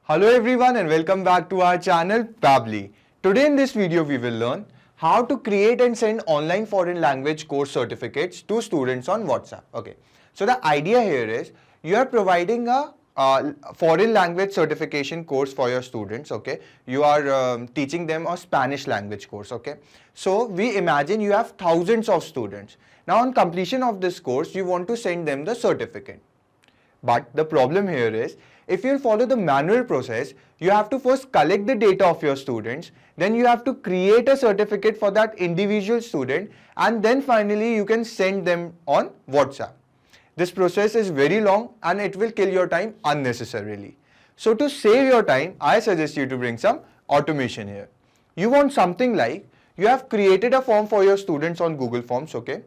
Hello everyone and welcome back to our channel Pabbly. Today in this video we will learn how to create and send online foreign language course certificates to students on WhatsApp. Okay, so the idea here is you are providing a foreign language certification course for your students. Okay, you are teaching them a Spanish language course. Okay, so we imagine you have thousands of students. Now on completion of this course you want to send them the certificate. But the problem here is, if you follow the manual process, you have to first collect the data of your students, then you have to create a certificate for that individual student, and then finally you can send them on WhatsApp. This process is very long and it will kill your time unnecessarily. So to save your time, I suggest you to bring some automation here. You want something like, you have created a form for your students on Google Forms, okay?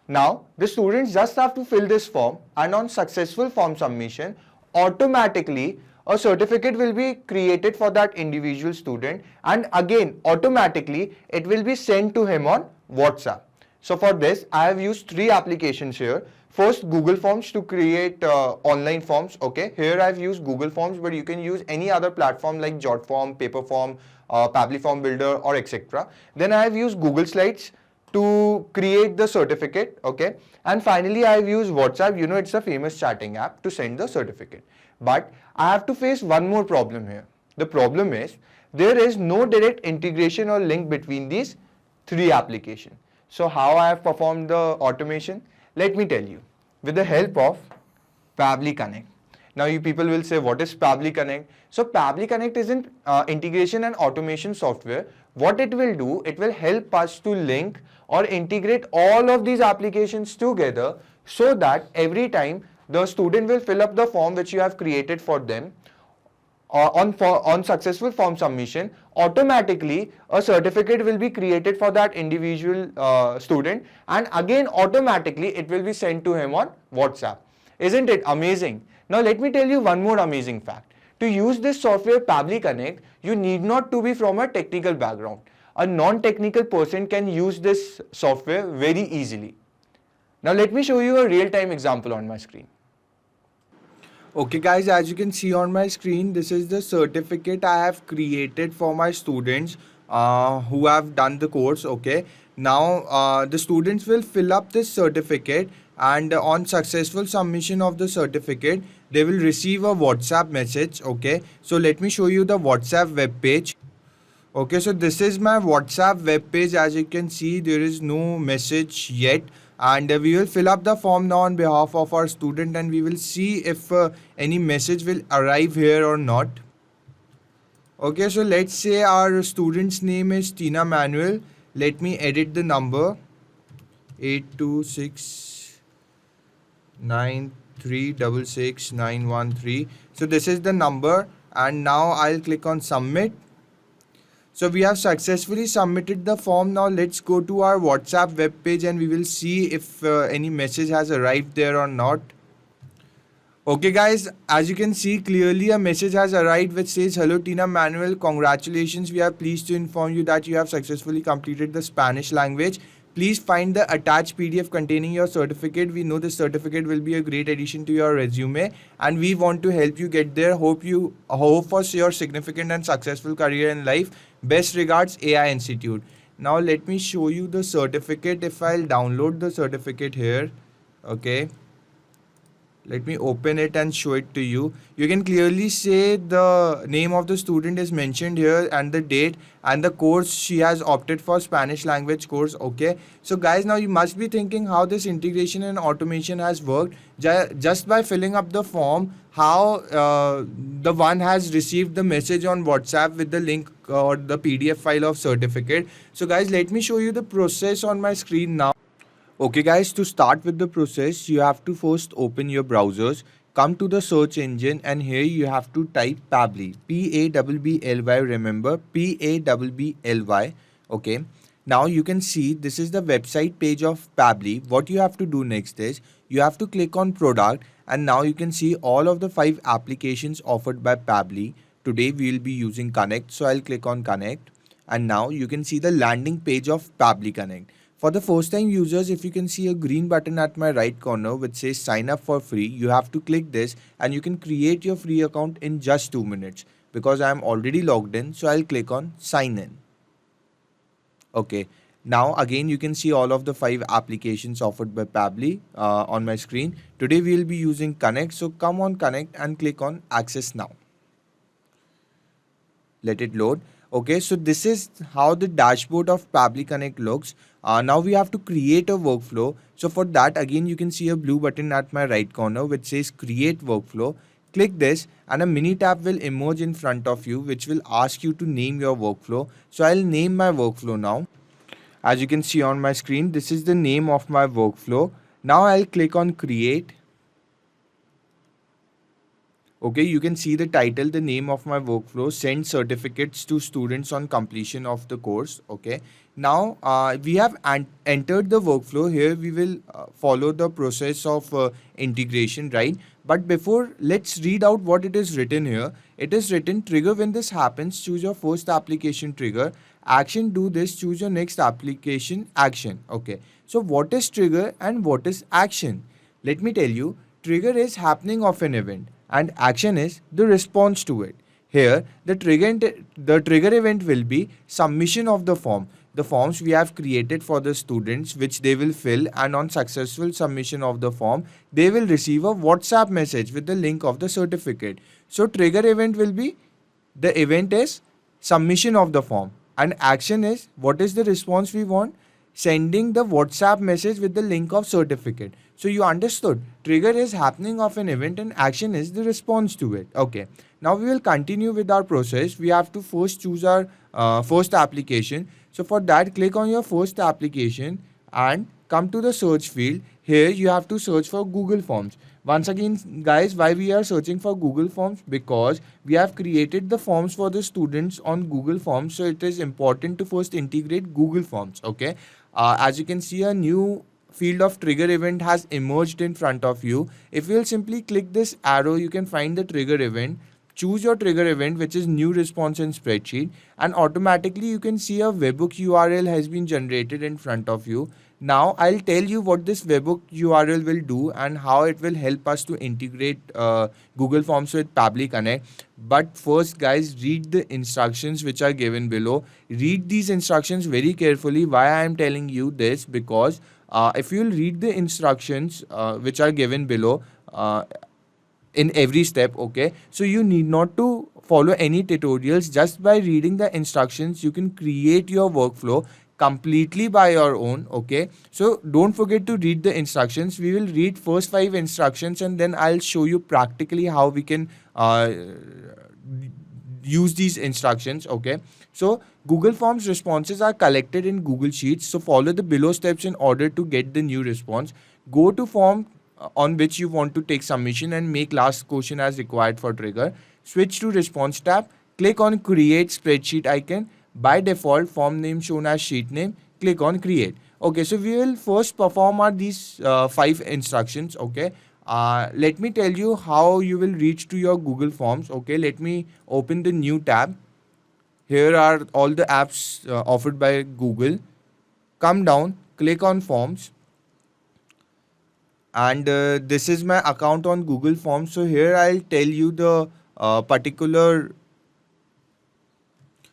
Now, the students just have to fill this form, and on successful form submission, automatically a certificate will be created for that individual student, and again automatically it will be sent to him on WhatsApp. So for this, I have used three applications here. First, Google Forms to create online forms. Okay, here I've used Google Forms, but you can use any other platform like Jotform, Paperform, Pabbly Form Builder, or etc. Then I have used Google Slides to create the certificate, okay? And finally, I've used WhatsApp, you know, it's a famous chatting app, to send the certificate. But I have to face one more problem here. The problem is, there is no direct integration or link between these three applications. So how I have performed the automation? Let me tell you. With the help of Pabbly Connect. Now you people will say, what is Pabbly Connect? So Pabbly Connect is an integration and automation software. What it will do, it will help us to link or integrate all of these applications together, so that every time the student will fill up the form which you have created for them, on successful form submission, automatically a certificate will be created for that individual student, and again automatically it will be sent to him on WhatsApp. Isn't it amazing? Now let me tell you one more amazing fact. To use this software Pabbly Connect, you need not to be from a technical background. A non-technical person can use this software very easily. Now let me show you a real-time example on my screen. Okay guys, as you can see on my screen, this is the certificate I have created for my students who have done the course. Okay, now the students will fill up this certificate, and on successful submission of the certificate, they will receive a WhatsApp message. Okay, so let me show you the WhatsApp web page. Okay, so this is my WhatsApp web page. As you can see, there is no message yet, and we will fill up the form now on behalf of our student, and we will see if any message will arrive here or not. Okay, so let's say our student's name is Tina Manuel. Let me edit the number 82693666913. So this is the number, and now I'll click on submit. So we have successfully submitted the form. Now let's go to our WhatsApp web page, and we will see if any message has arrived there or not. Okay guys, as you can see clearly, a message has arrived which says, "Hello Tina Manuel, congratulations. We are pleased to inform you that you have successfully completed the Spanish language. Please find the attached PDF containing your certificate. We know this certificate will be a great addition to your resume, and we want to help you get there. Hope for your significant and successful career in life. Best regards, AI Institute." Now let me show you the certificate. If I'll download the certificate here, okay, let me open it and show it to you. You can clearly say the name of the student is mentioned here, and the date, and the course she has opted for, Spanish language course. Okay, so guys, now you must be thinking how this integration and automation has worked. Just by filling up the form, how the one has received the message on WhatsApp with the link or the PDF file of certificate. So guys, let me show you the process on my screen now. Okay guys, to start with the process, you have to first open your browsers, come to the search engine, and here you have to type Pabbly, Pabbly, remember, Pabbly. Okay, now you can see this is the website page of Pabbly. What you have to do next is, you have to click on product, and now you can see all of the 5 applications offered by Pabbly. Today we will be using Connect, so I'll click on Connect, and now you can see the landing page of Pabbly Connect. For the first time users, if you can see a green button at my right corner which says sign up for free, you have to click this and you can create your free account in just 2 minutes. Because I am already logged in, so I'll click on sign in. Okay, now again you can see all of the 5 applications offered by Pabbly on my screen. Today we will be using Connect, so come on Connect and click on access now. Let it load. Okay, so this is how the dashboard of Pabbly Connect looks. Now we have to create a workflow. So for that, again you can see a blue button at my right corner which says create workflow. Click this and a mini tab will emerge in front of you which will ask you to name your workflow. So I'll name my workflow now. As you can see on my screen, this is the name of my workflow. Now I'll click on create. Okay, you can see the title, the name of my workflow, send certificates to students on completion of the course. Okay, now we have entered the workflow. Here we will follow the process of integration, right? But before, let's read out what it is written here. It is written, trigger when this happens, choose your first application trigger. Action, do this, choose your next application action. Okay, so what is trigger and what is action? Let me tell you, trigger is happening of an event and action is the response to it. Here, the trigger event will be submission of the form. The forms we have created for the students which they will fill, and on successful submission of the form, they will receive a WhatsApp message with the link of the certificate. So trigger event will be, the event is submission of the form, and action is, what is the response we want? Sending the WhatsApp message with the link of certificate. So you understood, trigger is happening of an event and action is the response to it. Okay, now we will continue with our process. We have to first choose our first application. So for that, click on your first application and come to the search field. Here you have to search for Google Forms. Once again guys, why we are searching for Google Forms? Because we have created the forms for the students on Google Forms, so it is important to first integrate Google Forms. Okay, as you can see, a new field of trigger event has emerged in front of you. If you will simply click this arrow, you can find the trigger event. Choose your trigger event, which is new response in spreadsheet, and automatically you can see a webhook URL has been generated in front of you. Now I'll tell you what this webhook URL will do and how it will help us to integrate Google Forms with Pabbly Connect. But first guys, read the instructions which are given below. Read these instructions very carefully. Why I am telling you this? Because if you will read the instructions which are given below in every step, okay, so you need not to follow any tutorials. Just by reading the instructions, you can create your workflow completely by your own. Okay, so don't forget to read the instructions. We will read first 5 instructions and then I'll show you practically how we can use these instructions. Okay, so Google Forms responses are collected in Google Sheets. So follow the below steps in order to get the new response. Go to form on which you want to take submission and make last question as required for trigger. Switch to response tab. Click on create spreadsheet icon. By default, form name shown as sheet name. Click on create. Okay, so we will first perform these 5 instructions. Okay, let me tell you how you will reach to your Google Forms. Okay, let me open the new tab. Here are all the apps offered by Google. Come down, click on Forms. And this is my account on Google Forms. So here I'll tell you the particular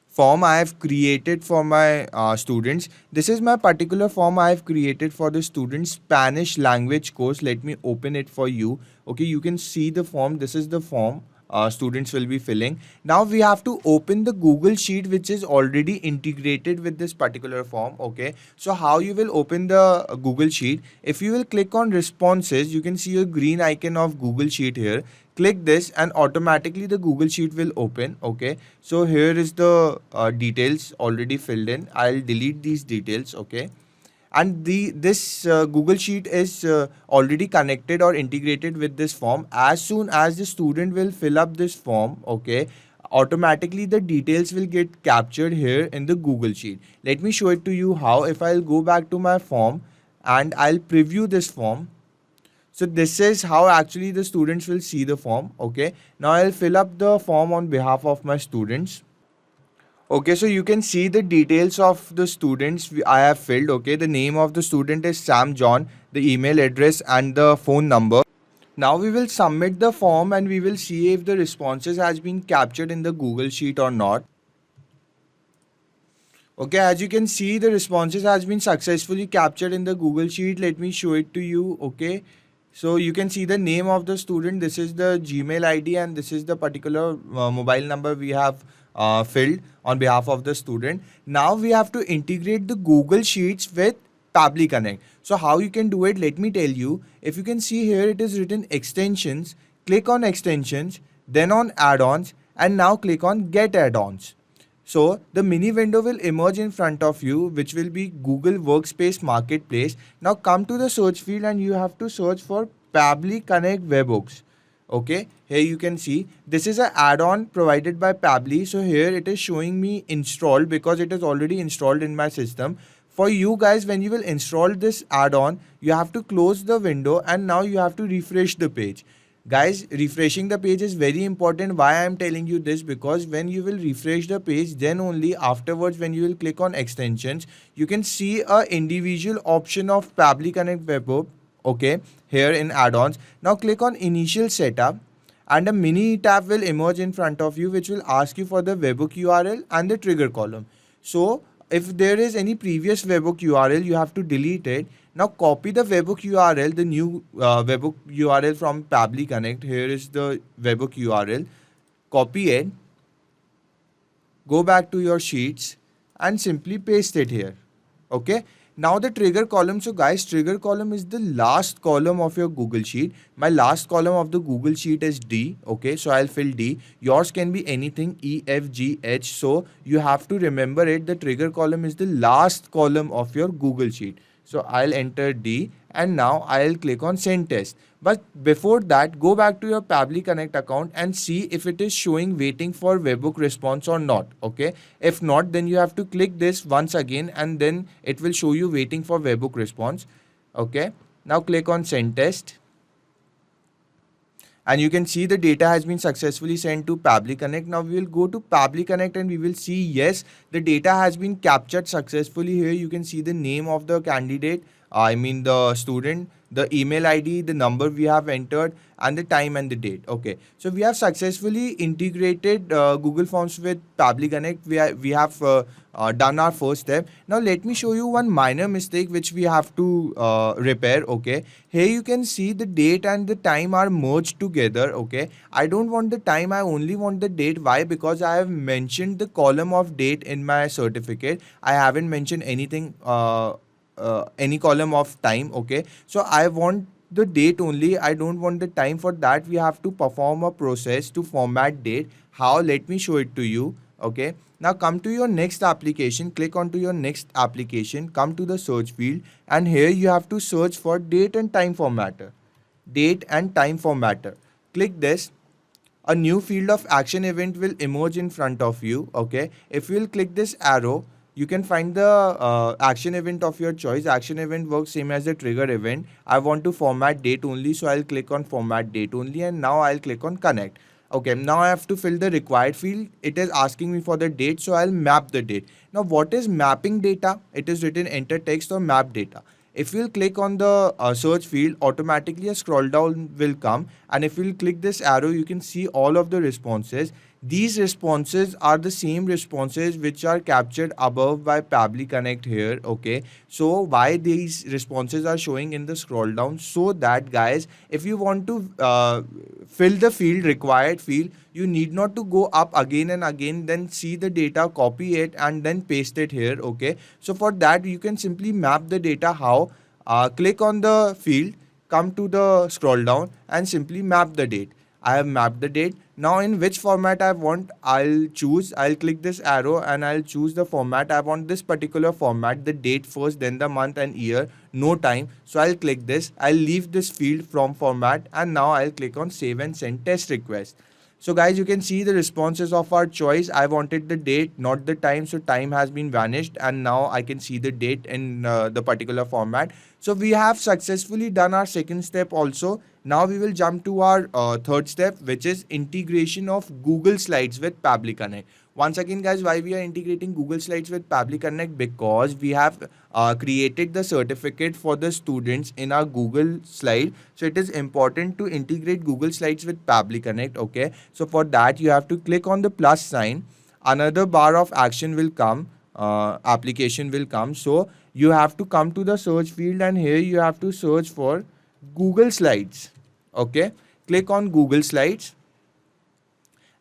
form I have created for my students. This is my particular form I have created for the students Spanish language course. Let me open it for you. Okay, you can see the form. This is the form students will be filling. Now we have to open the Google Sheet which is already integrated with this particular form. Okay, so how you will open the Google Sheet? If you will click on responses, you can see a green icon of Google Sheet here. Click this and automatically the Google Sheet will open. Okay, so here is the details already filled in. I'll delete these details. Okay, and this Google Sheet is already connected or integrated with this form. As soon as the student will fill up this form, okay, automatically the details will get captured here in the Google Sheet. Let me show it to you how. If I'll go back to my form and I'll preview this form. So this is how actually the students will see the form. Okay, now I'll fill up the form on behalf of my students. Okay, so you can see the details of the students I have filled. Okay, the name of the student is Sam John, the email address and the phone number. Now we will submit the form and we will see if the responses has been captured in the Google Sheet or not. Okay, as you can see, the responses has been successfully captured in the Google Sheet. Let me show it to you. Okay, so you can see the name of the student. This is the Gmail ID and this is the particular mobile number we have filled on behalf of the student. Now we have to integrate the Google Sheets with Pabbly Connect. So how you can do it, let me tell you. If you can see here, it is written extensions. Click on extensions, then on add-ons, and now click on get add-ons. So the mini window will emerge in front of you, which will be Google Workspace Marketplace. Now come to the search field and you have to search for Pabbly Connect Webhooks. Okay, here you can see this is an add-on provided by Pabbly. So here it is showing me installed because it is already installed in my system. For you guys, when you will install this add-on, you have to close the window and now you have to refresh the page. Guys, refreshing the page is very important. Why I am telling you this? Because when you will refresh the page, then only afterwards when you will click on extensions, you can see a individual option of Pabbly Connect Webhook. Okay, here in add-ons. Now click on initial setup and a mini tab will emerge in front of you, which will ask you for the webhook URL and the trigger column. So if there is any previous webhook URL, you have to delete it. Now copy the webhook URL, the new webhook URL from Pabbly Connect. Here is the webhook URL. Copy it. Go back to your sheets and simply paste it here. Okay. Now the trigger column. So guys, trigger column is the last column of your Google Sheet. My last column of the Google Sheet is D. Okay, so I'll fill D. Yours can be anything, E, F, G, H. So you have to remember it. The trigger column is the last column of your Google Sheet. So I'll enter D and now I'll click on send test. But before that, go back to your Pabbly Connect account and see if it is showing waiting for webhook response or not. Okay. If not, then you have to click this once again and then it will show you waiting for webhook response. Okay. Now click on send test. And you can see the data has been successfully sent to Pabbly Connect. Now we will go to Pabbly Connect and we will see, yes, the data has been captured successfully. Here you can see the name of the candidate, the student, the email ID, the number we have entered, and the time and the date. Okay, so we have successfully integrated Google Forms with Pabbly Connect. We have done our first step. Now let me show you one minor mistake which we have to repair. Okay, here you can see the date and the time are merged together. Okay, I don't want the time, I only want the date. Why? Because I have mentioned the column of date in my certificate. I haven't mentioned anything, any column of time. Okay, so I want the date only, I don't want the time. For that we have to perform a process to format date. How? Let me show it to you. Okay, now come to your next application, click onto your next application, come to the search field and here you have to search for date and time formatter. Date and time formatter. Click this. A new field of action event will emerge in front of you. Okay, if you will click this arrow, you can find the action event of your choice. Action event works same as the trigger event. I want to format date only, so I'll click on format date only and now I'll click on connect. Okay, now I have to fill the required field. It is asking me for the date, so I'll map the date. Now what is mapping data? It is written enter text or map data. If you'll click on the search field, automatically a scroll down will come, and if you'll click this arrow, you can see all of the responses. These responses are the same responses which are captured above by Pabbly Connect here. Okay, so why these responses are showing in the scroll down? So that guys, if you want to fill the field, required field, you need not to go up again and again, then see the data, copy it and then paste it here. Okay, so for that you can simply map the data. How? Click on the field, come to the scroll down and simply map the date. I have mapped the date. Now in which format I want, I'll click this arrow and I'll choose the format. I want this particular format, the date first, then the month and year, no time. So I'll click this. I'll leave this field from format and now I'll click on save and send test request. So guys, you can see the responses of our choice. I wanted the date, not the time. So time has been vanished and now I can see the date in the particular format. So we have successfully done our second step also. Now we will jump to our third step, which is integration of Google Slides with Pabbly Connect. Once again, guys, why we are integrating Google Slides with Pabbly Connect? Because we have created the certificate for the students in our Google Slide. So it is important to integrate Google Slides with Pabbly Connect. Okay. So for that, you have to click on the plus sign. Another bar of action will come. Application will come. So you have to come to the search field, and here you have to search for Google Slides. Okay. Click on Google Slides,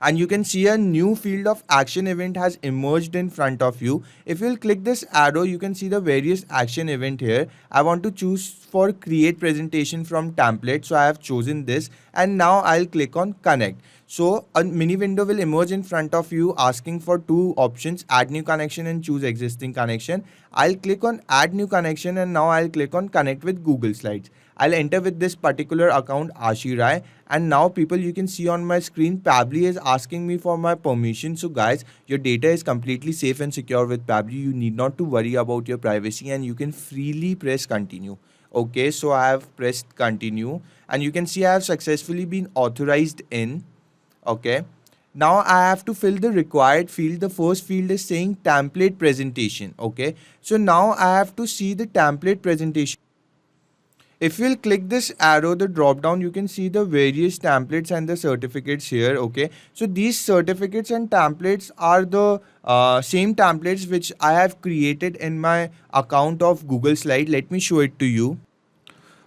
and you can see a new field of action event has emerged in front of you. If you'll click this arrow, you can see the various action event here. I want to choose for create presentation from template, so I have chosen this, and now I'll click on connect. So a mini window will emerge in front of you asking for two options, add new connection and choose existing connection. I'll click on add new connection, and now I'll click on connect with Google Slides. I'll enter with this particular account, Ashi Rai, and now people, you can see on my screen Pabbly is asking me for my permission. So guys, your data is completely safe and secure with Pabbly. You need not to worry about your privacy, and you can freely press continue. Okay, so I have pressed continue, and you can see I have successfully been authorized in. Okay, now I have to fill the required field. The first field is saying template presentation. Okay, so now I have to see the template presentation. If you'll click this arrow, the drop down, you can see the various templates and the certificates here. Okay, so these certificates and templates are the same templates which I have created in my account of Google Slide. Let me show it to you.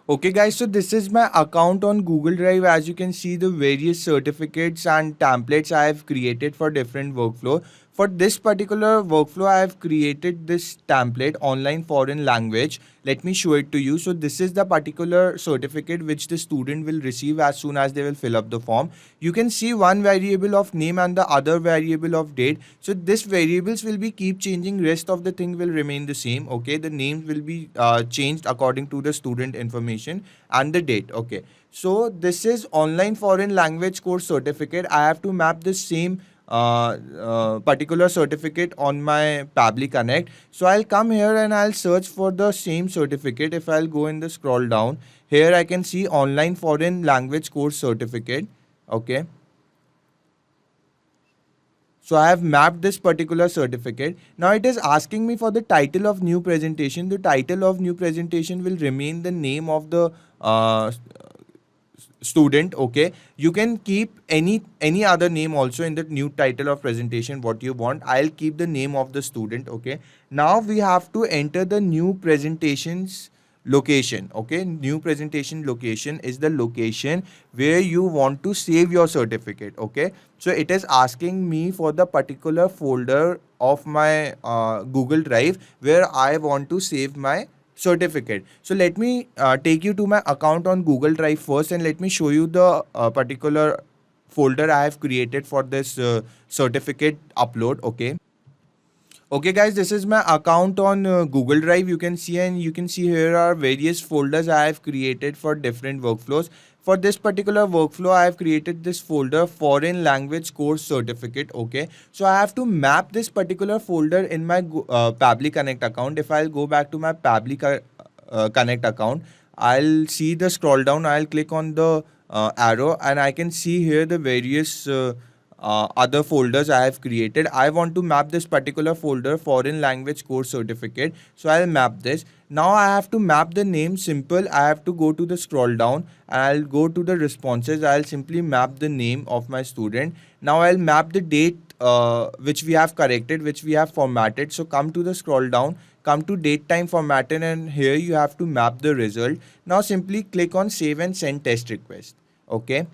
Okay guys, so this is my account on Google Drive. As you can see, the various certificates and templates I have created for different workflow. For this particular workflow, I have created this template, online foreign language. Let me show it to you. So this is the particular certificate which the student will receive as soon as they will fill up the form. You can see one variable of name and the other variable of date. So this variables will be keep changing. Rest of the thing will remain the same. Okay, the name will be changed according to the student information and the date. Okay, so this is online foreign language course certificate. I have to map the same particular certificate on my Pabbly Connect. So I'll come here and I'll search for the same certificate. If I'll go in the scroll down, here I can see online foreign language course certificate. Okay, so I have mapped this particular certificate. Now it is asking me for the title of new presentation. The title of new presentation will remain the name of the student. Okay, you can keep any other name also in the new title of presentation what you want. I'll keep the name of the student. Okay, now we have to enter the new presentations location. Okay, new presentation location is the location where you want to save your certificate. Okay, so it is asking me for the particular folder of my Google Drive where I want to save my certificate. So let me take you to my account on Google Drive first, and let me show you the particular folder I have created for this certificate upload. Okay guys, this is my account on Google Drive. You can see, and you can see here are various folders I have created for different workflows. For this particular workflow, I have created this folder, foreign language course certificate. Okay, so I have to map this particular folder in my Pabbly Connect account. If I'll go back to my Pabbly Connect account, I'll see the scroll down. I'll click on the arrow, and I can see here the various other folders I have created. I want to map this particular folder, foreign language course certificate. So I'll map this. Now I have to map the name. Simple. I have to go to the scroll down, and I'll go to the responses. I'll simply map the name of my student. Now I'll map the date which we have corrected, which we have formatted. So come to the scroll down, come to date time formatted, and here you have to map the result. Now simply click on save and send test request. Okay,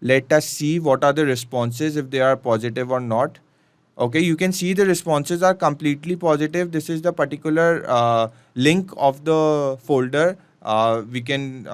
let us see what are the responses, if they are positive or not. Okay, you can see the responses are completely positive. This is the particular link of the folder. We can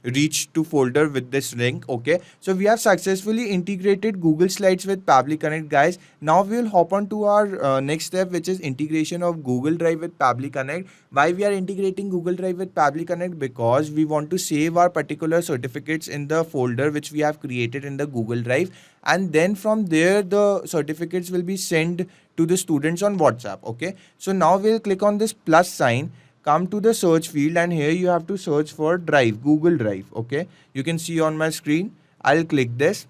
reach to folder with this link. Okay, so we have successfully integrated Google Slides with Pabbly Connect, guys. Now we will hop on to our next step, which is integration of Google Drive with Pabbly Connect. Why we are integrating Google Drive with Pabbly Connect? Because we want to save our particular certificates in the folder which we have created in the Google Drive, and then from there the certificates will be sent to the students on WhatsApp. Okay, so now we'll click on this plus sign, come to the search field, and here you have to search for Drive, Google Drive. Okay, you can see on my screen. I'll click this,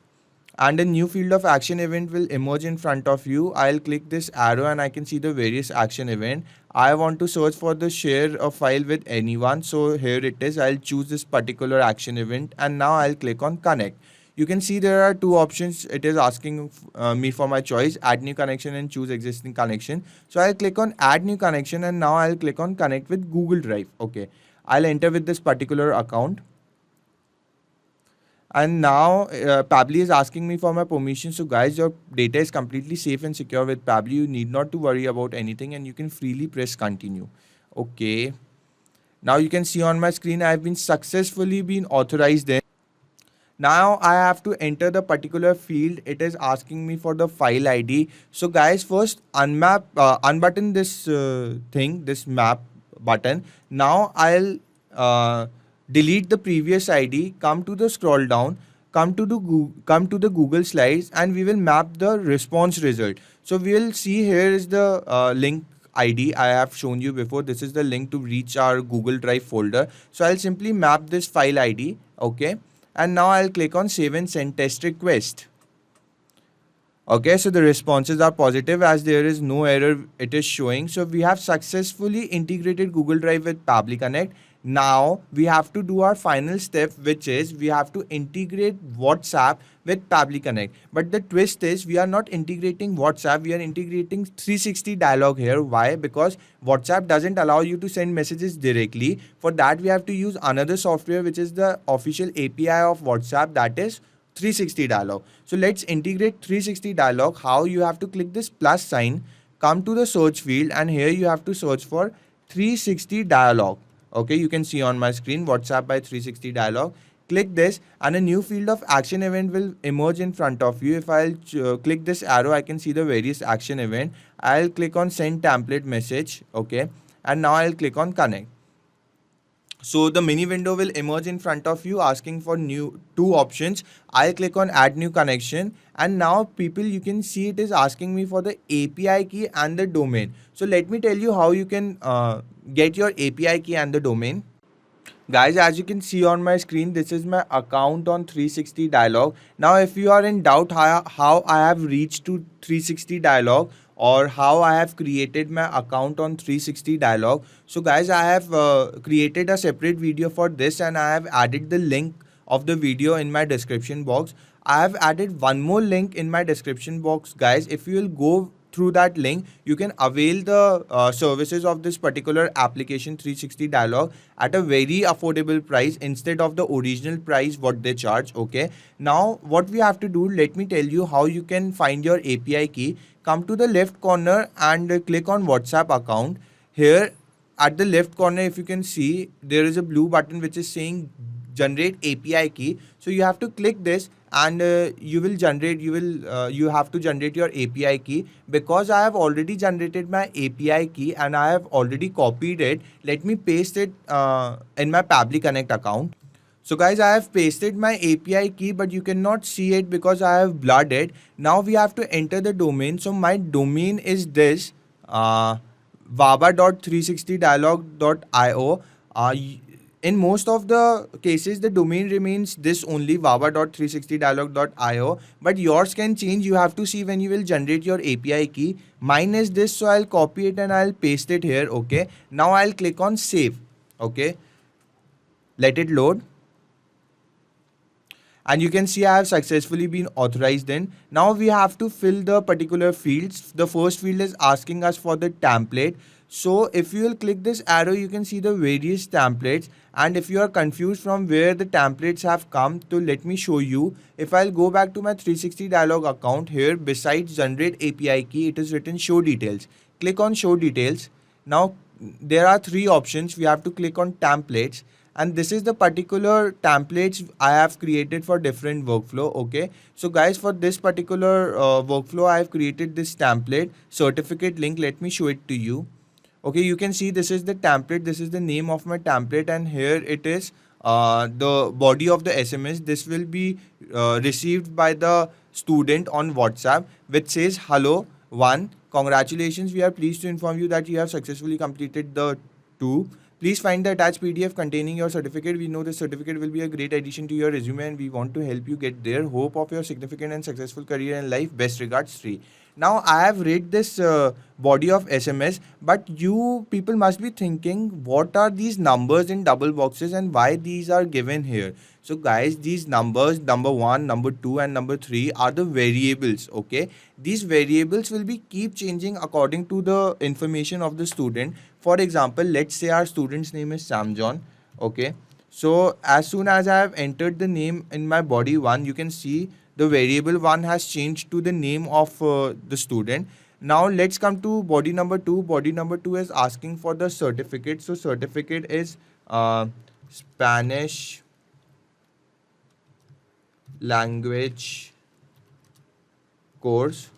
and a new field of action event will emerge in front of you. I'll click this arrow and I can see the various action event. I want to search for the share a file with anyone, so here it is. I'll choose this particular action event, and now I'll click on connect. You can see there are two options. It is asking me for my choice, add new connection and choose existing connection. So I'll click on add new connection, and now I'll click on connect with Google Drive. Okay, I'll enter with this particular account. And now Pabbly is asking me for my permission. So guys, your data is completely safe and secure with Pabbly. You need not to worry about anything, and you can freely press continue. Okay. Now you can see on my screen, I have been successfully been authorized in. Now I have to enter the particular field. It is asking me for the file ID. So guys, first unbutton this thing, this map button. Now I'll delete the previous ID, come to the scroll down, come to the Google Slides, and we will map the response result. So we will see here is the link ID I have shown you before. This is the link to reach our Google Drive folder. So I'll simply map this file ID. Okay, and now I'll click on save and send test request. Okay, so the responses are positive as there is no error it is showing. So we have successfully integrated Google Drive with Pabbly Connect. Now we have to do our final step, which is we have to integrate WhatsApp with Pabbly Connect. But the twist is we are not integrating WhatsApp, we are integrating 360 dialogue here. Why? Because WhatsApp doesn't allow you to send messages directly. For that we have to use another software, which is the official API of WhatsApp, that is 360 dialogue. So let's integrate 360 dialogue. How? You have to click this plus sign, come to the search field, and here you have to search for 360 dialogue. Okay, you can see on my screen WhatsApp by 360 dialogue. Click this, and a new field of action event will emerge in front of you. If I'll click this arrow, I can see the various action event. I'll click on send template message. Okay, and now I'll click on connect. So the mini window will emerge in front of you asking for two options. I'll click on add new connection, and now people, you can see it is asking me for the API key and the domain. So let me tell you how you can get your API key and the domain. Guys, as you can see on my screen, this is my account on 360 dialogue. Now if you are in doubt how I have reached to 360 dialogue, or how I have created my account on 360 dialogue, so guys, I have created a separate video for this, and I have added the link of the video in my description box. I have added one more link in my description box, guys. If you will go through that link, you can avail the services of this particular application 360 dialogue at a very affordable price instead of the original price what they charge. Okay, now what we have to do, let me tell you how you can find your API key. Come to the left corner and click on WhatsApp account. Here at the left corner, if you can see, there is a blue button which is saying generate API key. So you have to click this, and you have to generate your API key. Because I have already generated my API key and I have already copied it, let me paste it in my Pabbly Connect account. So guys, I have pasted my API key, but you cannot see it because I have blurred it. Now we have to enter the domain. So my domain is this vava.360dialogue.io. In most of the cases, the domain remains this only, vava.360dialogue.io, but yours can change. You have to see when you will generate your API key. Mine is this, so I'll copy it and I'll paste it here. Okay, now I'll click on save. Okay, let it load. And you can see I have successfully been authorized in. Now we have to fill the particular fields. The first field is asking us for the template. So if you will click this arrow, you can see the various templates. And if you are confused from where the templates have come, so let me show you. If I'll go back to my 360 dialogue account, here besides generate API key, it is written show details. Click on show details. Now there are three options. We have to click on templates. And this is the particular templates I have created for different workflow. Okay, so guys, for this particular workflow, I have created this template certificate link. Let me show it to you. Okay, you can see this is the template. This is the name of my template, and here it is the body of the SMS. This will be received by the student on WhatsApp, which says hello 1. Congratulations, we are pleased to inform you that you have successfully completed the 2. Please find the attached PDF containing your certificate. We know this certificate will be a great addition to your resume and we want to help you get there. Hope of your significant and successful career in life. Best regards, Sri. Now I have read this body of SMS, but you people must be thinking, what are these numbers in double boxes and why these are given here? So guys, these numbers, number 1, number 2 and number 3 are the variables, okay? These variables will be keep changing according to the information of the student. For example, let's say our student's name is Sam John, okay? So as soon as I have entered the name in my body 1, you can see the variable 1 has changed to the name of the student. Now let's come to body number 2. Body number 2 is asking for the certificate. So certificate is Spanish language course.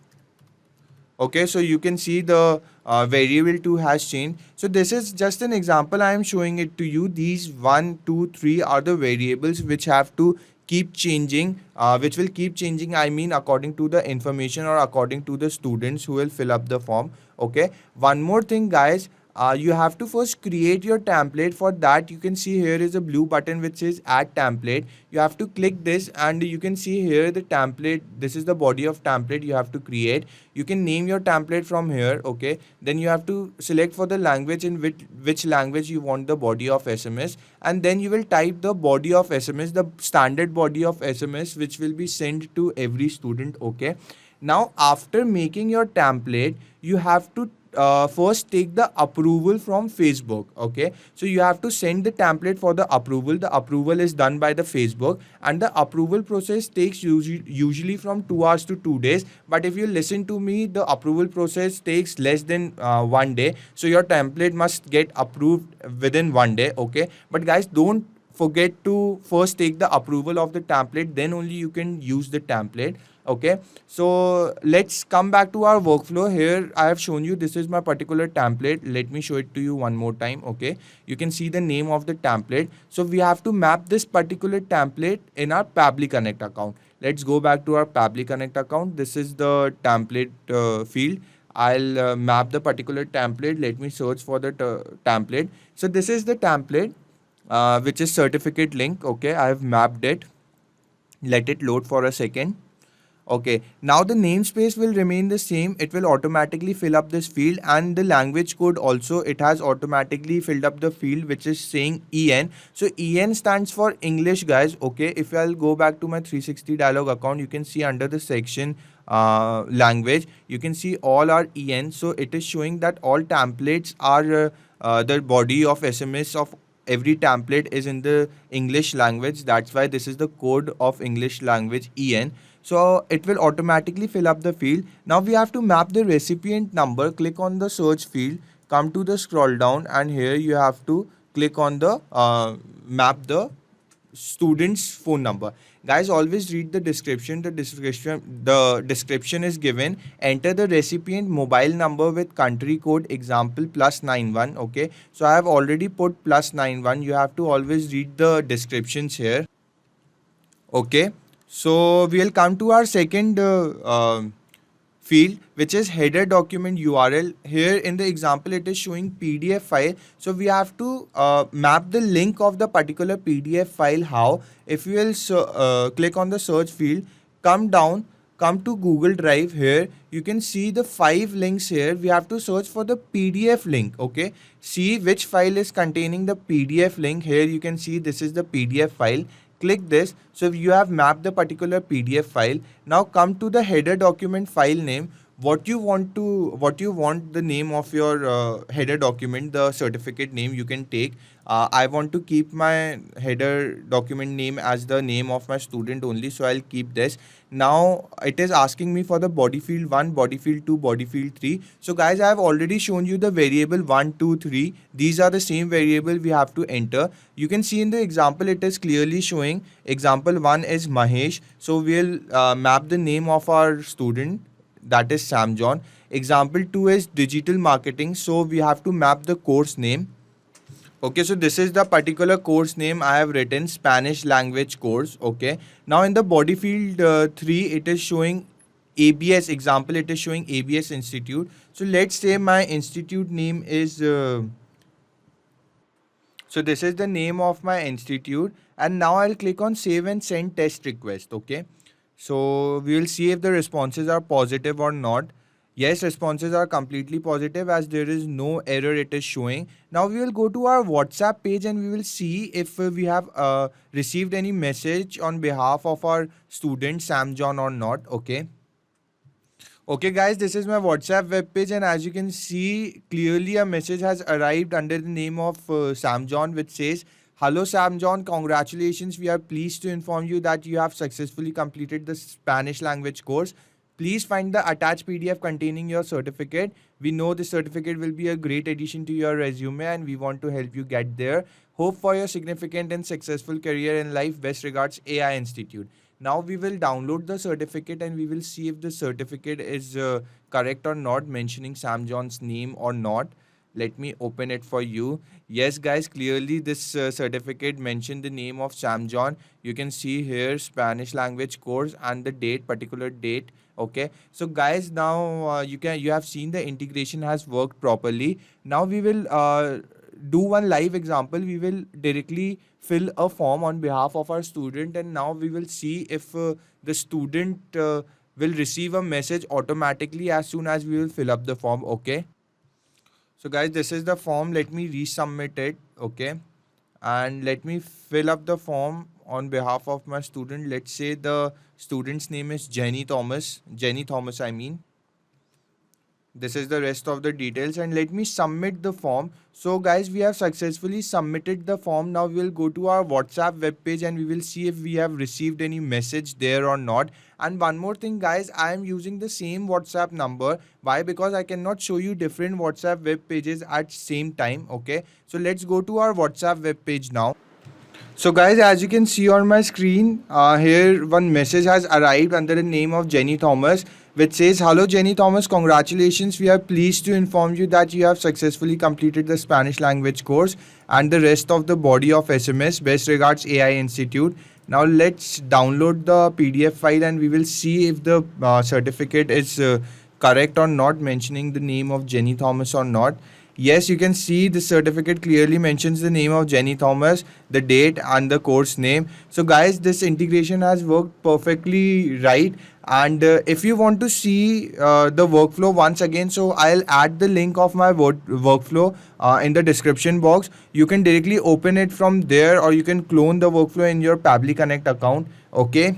Okay, so you can see the variable 2 has changed. So this is just an example. I am showing it to you. These 1, 2, 3 are the variables which have to keep changing, which will keep changing, I mean, according to the information or according to the students who will fill up the form. Okay, one more thing guys, you have to first create your template. For that, you can see here is a blue button which says add template. You have to click this and you can see here the template. This is the body of template you have to create. You can name your template from here. Okay, then you have to select for the language in which language you want the body of SMS, and then you will type the body of SMS, the standard body of SMS which will be sent to every student. Okay, now after making your template, you have to first take the approval from Facebook. Okay, so you have to send the template for the approval. The approval is done by the Facebook, and the approval process takes usually from 2 hours to 2 days. But if you listen to me, the approval process takes less than 1 day. So your template must get approved within 1 day. Okay, but guys, don't forget to first take the approval of the template, then only you can use the template. Okay, so let's come back to our workflow. Here I have shown you, this is my particular template. Let me show it to you one more time. Okay, you can see the name of the template. So we have to map this particular template in our Pabbly Connect account. Let's go back to our Pabbly Connect account. This is the template field. I'll map the particular template. Let me search for the template. So this is the template which is certificate link. Okay, I have mapped it. Let it load for a second. Okay, now the namespace will remain the same. It will automatically fill up this field, and the language code also, it has automatically filled up the field which is saying EN. So EN stands for English, guys. Okay, if I'll go back to my 360 dialog account, you can see under the section language, you can see all our EN. So it is showing that all templates are the body of SMS of every template is in the English language. That's why this is the code of English language EN. So it will automatically fill up the field. Now we have to map the recipient number. Click on the search field, come to the scroll down, and here you have to click on the map the student's phone number. Guys, always read the description. The description is given. Enter the recipient mobile number with country code, example +91. Okay, so I have already put +91. You have to always read the descriptions here. Okay, so we'll come to our second field, which is header document URL. Here in the example, it is showing PDF file. So we have to map the link of the particular PDF file. How? If you will click on the search field, come down, come to Google Drive. Here you can see the 5 links here. We have to search for the PDF link. Okay, see which file is containing the PDF link. Here you can see this is the PDF file. Click this. So you have mapped the particular PDF file. Now come to the header document file name. What you want the name of your header document, the certificate name you can take. I want to keep my header document name as the name of my student only, so I'll keep this. Now it is asking me for the body field 1, body field 2, body field 3. So guys, I have already shown you the variable 1, 2, 3. These are the same variable we have to enter. You can see in the example it is clearly showing example 1 is Mahesh. So we'll map the name of our student, that is Sam John. Example 2 is digital marketing. So we have to map the course name. Okay, so this is the particular course name I have written, Spanish language course. Okay, now in the body field 3, it is showing ABS. Example, it is showing ABS Institute. So let's say my institute name is So this is the name of my institute, and now I'll click on save and send test request. Okay, so we will see if the responses are positive or not. Yes, responses are completely positive as there is no error it is showing. Now we will go to our WhatsApp page and we will see if we have received any message on behalf of our student Sam John or not. Okay guys, this is my WhatsApp web page, and as you can see clearly a message has arrived under the name of Sam John, which says, "Hello Sam John, congratulations. We are pleased to inform you that you have successfully completed the Spanish language course. Please find the attached PDF containing your certificate. We know this certificate will be a great addition to your resume and we want to help you get there. Hope for your significant and successful career in life. Best regards, AI Institute." Now we will download the certificate and we will see if the certificate is correct or not, mentioning Sam John's name or not. Let me open it for you. Yes guys, clearly this certificate mentioned the name of Sam John. You can see here Spanish language course and the date, particular date. Okay, so guys, now you have seen the integration has worked properly. Now we will do one live example. We will directly fill a form on behalf of our student, and now we will see if the student will receive a message automatically as soon as we will fill up the form. Okay, so guys, this is the form. Let me resubmit it. Okay, and let me fill up the form on behalf of my student. Let's say the student's name is Jenny Thomas. I mean. This is the rest of the details, and let me submit the form. So guys, we have successfully submitted the form. Now we will go to our WhatsApp web page and we will see if we have received any message there or not. And one more thing guys, I am using the same WhatsApp number. Why? Because I cannot show you different WhatsApp web pages at same time. Okay, so let's go to our WhatsApp web page now. So guys, as you can see on my screen, here one message has arrived under the name of Jenny Thomas, which says, "Hello Jenny Thomas, congratulations. We are pleased to inform you that you have successfully completed the Spanish language course," and the rest of the body of SMS. Best regards, AI Institute. Now let's download the PDF file and we will see if the certificate is correct or not, mentioning the name of Jenny Thomas or not. Yes, you can see the certificate clearly mentions the name of Jenny Thomas, the date and the course name. So guys, this integration has worked perfectly right. And if you want to see the workflow once again, so I'll add the link of my workflow in the description box. You can directly open it from there, or you can clone the workflow in your Pabbly Connect account. Okay.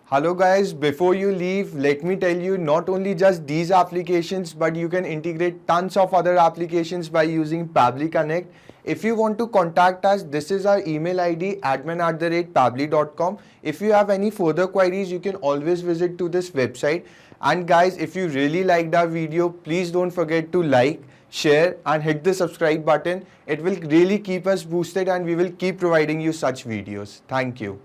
Hello guys, before you leave, let me tell you, not only just these applications, but you can integrate tons of other applications by using Pabbly Connect. If you want to contact us, this is our email ID, admin@pabbly.com. If you have any further queries, you can always visit to this website. And guys, if you really liked our video, please don't forget to like, share and hit the subscribe button. It will really keep us boosted and we will keep providing you such videos. Thank you.